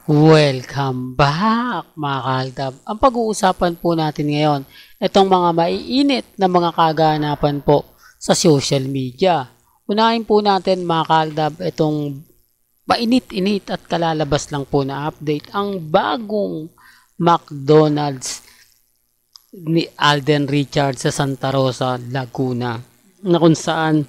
Welcome back mga kaaldab. Ang pag-uusapan po natin ngayon, itong mga maiinit na mga kaganapan po sa social media. Unahin po natin mga kaaldab, itong mainit-init at kalalabas lang po na update, ang bagong McDonald's ni Alden Richards sa Santa Rosa, Laguna, na kung saan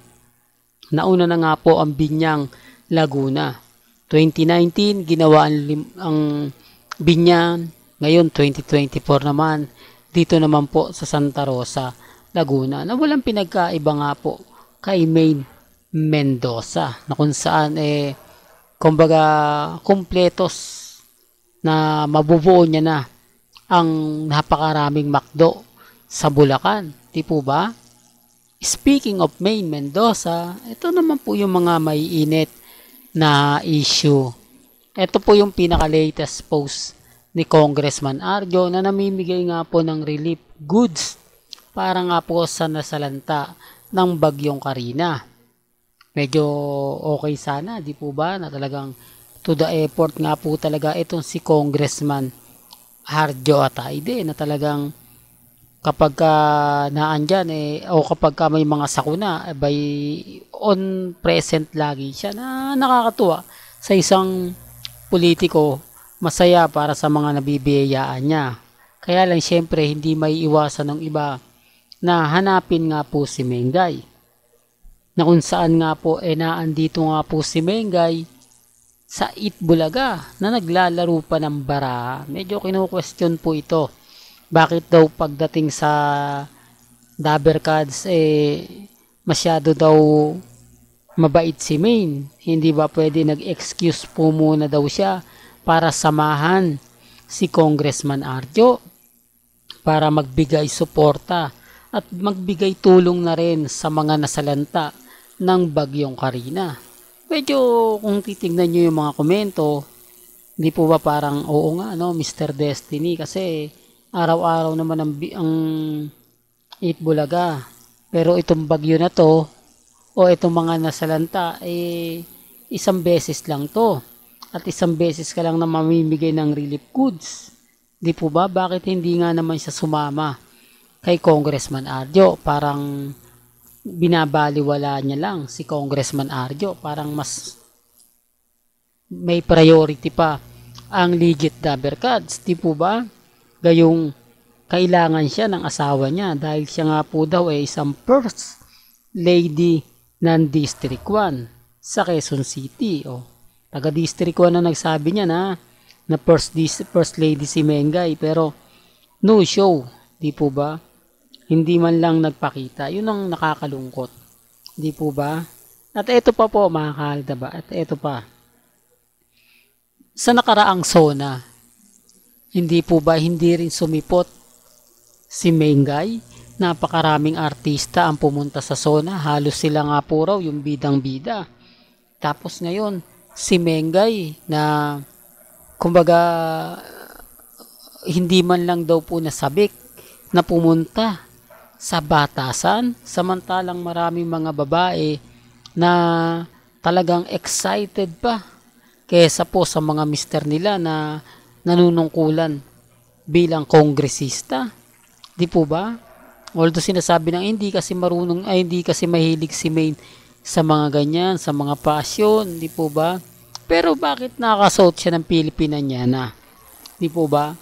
nauna na nga po ang Binyang Laguna. 2019, ginawa ang Binyan. Ngayon, 2024 naman, dito naman po sa Santa Rosa, Laguna, na walang pinagkaiba nga po kay Maine Mendoza, na kung saan kumbaga, kumpletos na mabubuo niya na ang napakaraming McDo sa Bulacan. Di po ba? Speaking of Maine Mendoza, ito naman po yung mga maiinit na issue. Ito po yung pinaka-latest post ni Congressman Arjo na namimigay nga po ng relief goods para nga po sa nasalanta ng bagyong Karina. Medyo okay sana, di po ba, na talagang to the effort nga po talaga itong si Congressman Arjo Ataide, na talagang kapag naandyan o kapag may mga sakuna by on present lagi siya, na nakakatuwa sa isang politiko. Masaya para sa mga nabibiyayaan niya. Kaya lang syempre hindi may iwasan ng iba na hanapin nga po si Mengay, na kung saan nga po naandito nga po si Mengay sa Itbulaga na naglalaro pa ng bara. Medyo kinu-question po ito. Bakit daw pagdating sa Dabercads masyado daw mabait si Maine? Hindi ba pwede nag-excuse po muna daw siya para samahan si Congressman Arjo para magbigay suporta at magbigay tulong na rin sa mga nasalanta ng bagyong Karina? Medyo kung titignan nyo yung mga komento, hindi po ba parang oo nga no, Mr. Destiny, kasi araw-araw naman ang Itbulaga. Pero itong bagyo na to o itong mga nasalanta isang beses lang to. At isang beses ka lang na mamimigay ng relief goods. Di po ba? Bakit hindi nga naman siya sumama kay Congressman Arjo? Parang binabaliwala niya lang si Congressman Arjo. Parang mas may priority pa ang legit Dabercads. Di po ba? Gayong kailangan siya ng asawa niya dahil siya nga po daw isang first lady ng District 1 sa Quezon City. Taga District 1 na nagsabi niya na first lady si Mengay, pero no show, di po ba? Hindi man lang nagpakita. Yun ang nakakalungkot. Di po ba? At ito pa po mga kaaldaba, at ito pa. Sa nakaraang SONA, hindi po ba hindi rin sumipot si Mengay? Napakaraming artista ang pumunta sa SONA. Halos sila nga po raw yung bidang-bida. Tapos ngayon, si Mengay na kumbaga hindi man lang daw po nasabik na pumunta sa batasan, samantalang maraming mga babae na talagang excited pa kesa po sa mga mister nila na nanunungkulan bilang kongresista. Di po ba? Although sinasabi ng hindi kasi marunong, hindi kasi mahilig si Maine sa mga ganyan, sa mga passion, di po ba? Pero bakit nakakasuot siya ng Pilipinanyana? Di po ba?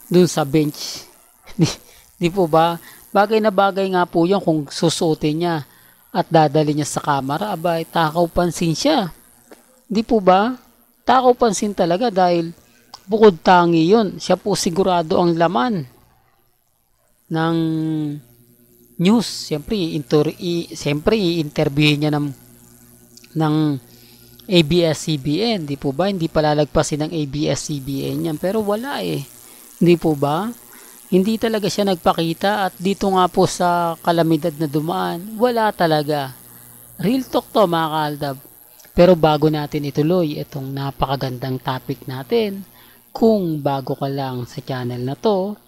Dun sa bench. Di po ba? Bagay na bagay nga po yun kung susuotin niya at dadali niya sa kamera. Abay, takaw pansin siya. Di po ba? Takaw pansin talaga dahil bukod tangi yun. Siya po sigurado ang laman ng news. Siyempre, i-interviewin niya ng ABS-CBN. Di po ba? Hindi palalagpasin ng ABS-CBN yan. Pero wala Di po ba? Hindi talaga siya nagpakita, at dito nga po sa kalamidad na dumaan, wala talaga. Real talk to mga kaaldab. Pero bago natin ituloy itong napakagandang topic natin, kung bago ka lang sa channel na to,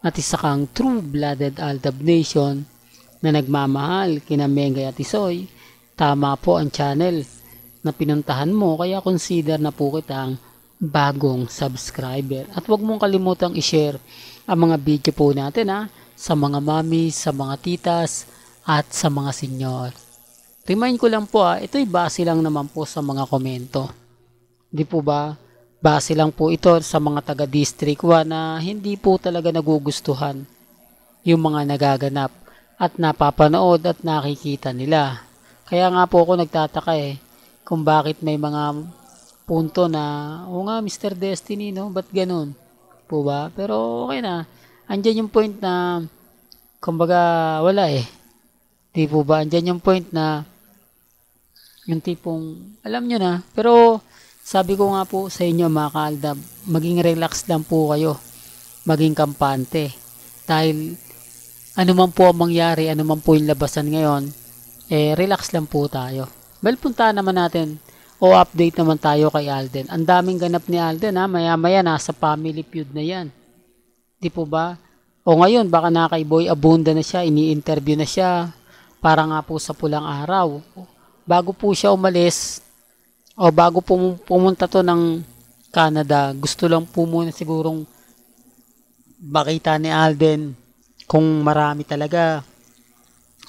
at isa kang true-blooded Aldab Nation na nagmamahal kina Mengay at Isoy, tama po ang channel na pinuntahan mo, kaya consider na po kitang bagong subscriber. At huwag mong kalimutang i-share ang mga video po natin sa mga mami, sa mga titas, at sa mga senyor. Remind ko lang po ito'y base lang naman po sa mga komento. Di po ba? Base lang po ito sa mga taga District 1 na hindi po talaga nagugustuhan yung mga nagaganap at napapanood at nakikita nila. Kaya nga po ako nagtataka kung bakit may mga punto na, o nga Mr. Destiny, no? Ba't ganun? Po ba? Pero okay na. Andyan yung point na, kumbaga, wala Di po ba? Andyan yung point na, yung tipong, alam nyo na. Pero, sabi ko nga po sa inyo mga kaaldab, maging relax lang po kayo. Maging kampante. Dahil, ano man po ang mangyari, ano man po yung labasan ngayon, relax lang po tayo. Well, punta naman natin o update naman tayo kay Alden. Ang daming ganap ni Alden maya-maya nasa family feud na yan. Di po ba? O ngayon, baka na kay Boy Abunda na siya, ini-interview na siya, para nga po sa pulang araw. Bago po siya umalis, o bago pumunta to ng Canada, gusto lang po muna sigurong makita ni Alden kung marami talaga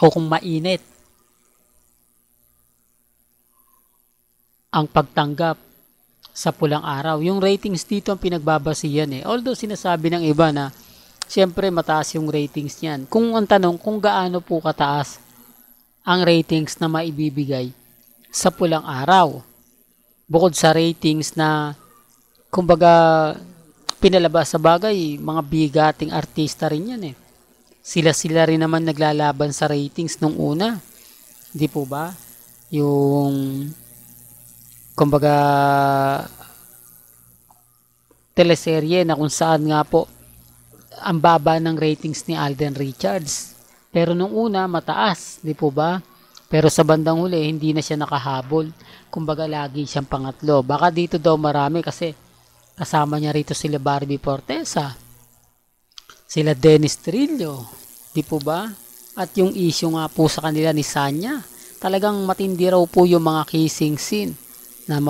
o kung mainit ang pagtanggap sa pulang araw. Yung ratings dito ang pinagbabasihan Although sinasabi ng iba na siyempre mataas yung ratings niyan. Kung ang tanong kung gaano po kataas ang ratings na maibibigay sa pulang araw. Bukod sa ratings na kumbaga pinalabas sa bagay, mga bigating artista rin yan Sila rin naman naglalaban sa ratings nung una. Di po ba? Yung kumbaga teleserye na kung saan nga po ang baba ng ratings ni Alden Richards. Pero nung una mataas, di po ba? Pero sa bandang huli hindi na siya nakahabol. Kumbaga lagi siyang pangatlo. Baka dito daw marami kasi kasama niya rito sila Barbie Fortesa, sila Dennis Trillo, di po ba? At yung issue nga po sa kanila ni Sanya, talagang matindi raw po yung mga kissing scene na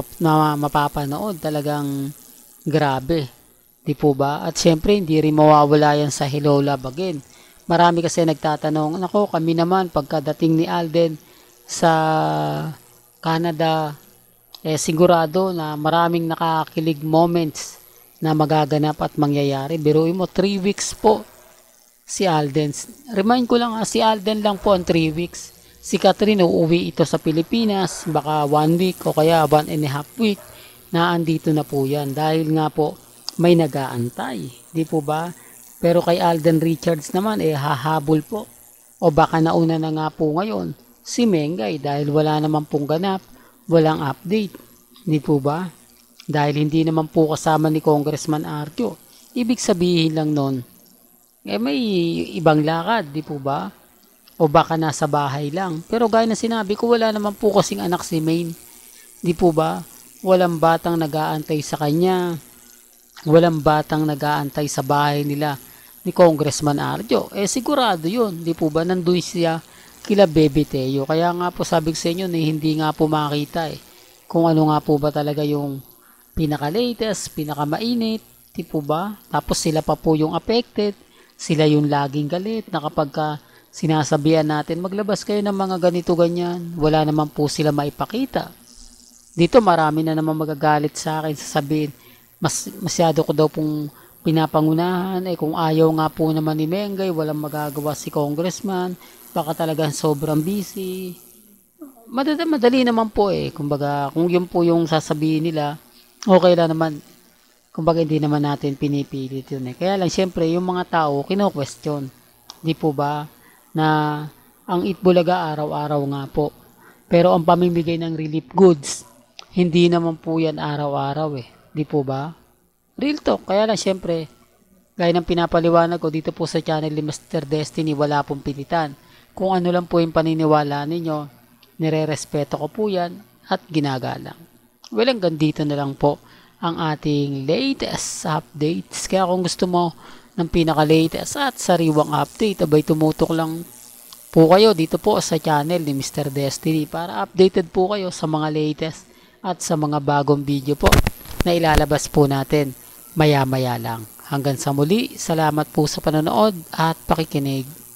mapapanood. Talagang grabe, di po ba? At syempre hindi rin mawawala yan sa Hello Love Again. Marami kasi nagtatanong, nako kami naman pagkadating ni Alden sa Canada, sigurado na maraming nakakilig moments na magaganap at mangyayari. Biruin mo, 3 weeks po si Alden. Remind ko lang si Alden lang po ang 3 weeks. Si Catherine uuwi ito sa Pilipinas, baka 1 week o kaya 1.5 week na andito na po yan. Dahil nga po may nag-aantay, di po ba? Pero kay Alden Richards naman hahabol po. O baka nauna na nga po ngayon si Mengay dahil wala naman pong ganap, walang update. Di po ba? Dahil hindi naman po kasama ni Congressman Arjo. Ibig sabihin lang nun, may ibang lakad, di po ba? O baka nasa bahay lang. Pero gaya na sinabi ko, wala naman po kasing anak si Maine. Di po ba? Walang batang nag-aantay sa kanya. Walang batang nag-aantay sa bahay nila ni Congressman Arjo. Sigurado yun. Di po ba? Nandun siya kila Bebe Teo. Kaya nga po sabi ko sa inyo na hindi nga po makita kung ano nga po ba talaga yung pinaka-latest, pinaka-mainit. Di po ba? Tapos sila pa po yung affected. Sila yung laging galit na kapag sinasabihan natin maglabas kayo ng mga ganito ganyan, wala naman po sila maipakita. Dito marami na naman magagalit sa akin, sasabihin masyado ko daw pong pinapangunahan kung ayaw nga po naman ni Mengay, walang magagawa si Congressman, baka talagang sobrang busy. Madali naman po kumbaga kung yun po yung sasabihin nila, okay lang naman. Kumbaga hindi naman natin pinipilit yun Kaya lang syempre yung mga tao kino-question. Di po ba? Na ang Itbulaga araw-araw nga po. Pero ang pamimigay ng relief goods, hindi naman po yan araw-araw Di po ba? Real talk. Kaya lang syempre, gaya ng pinapaliwanag ko dito po sa channel ni Mr. Destiny, wala pong pilitan. Kung ano lang po yung paniniwala ninyo, nire-respeto ko po yan at ginagalang. Well, hanggang dito na lang po ang ating latest updates. Kaya kung gusto mo ng pinaka-latest at sariwang update, abay tumutok lang po kayo dito po sa channel ni Mr. Destiny para updated po kayo sa mga latest at sa mga bagong video po na ilalabas po natin maya-maya lang. Hanggang sa muli, salamat po sa panonood at pakikinig.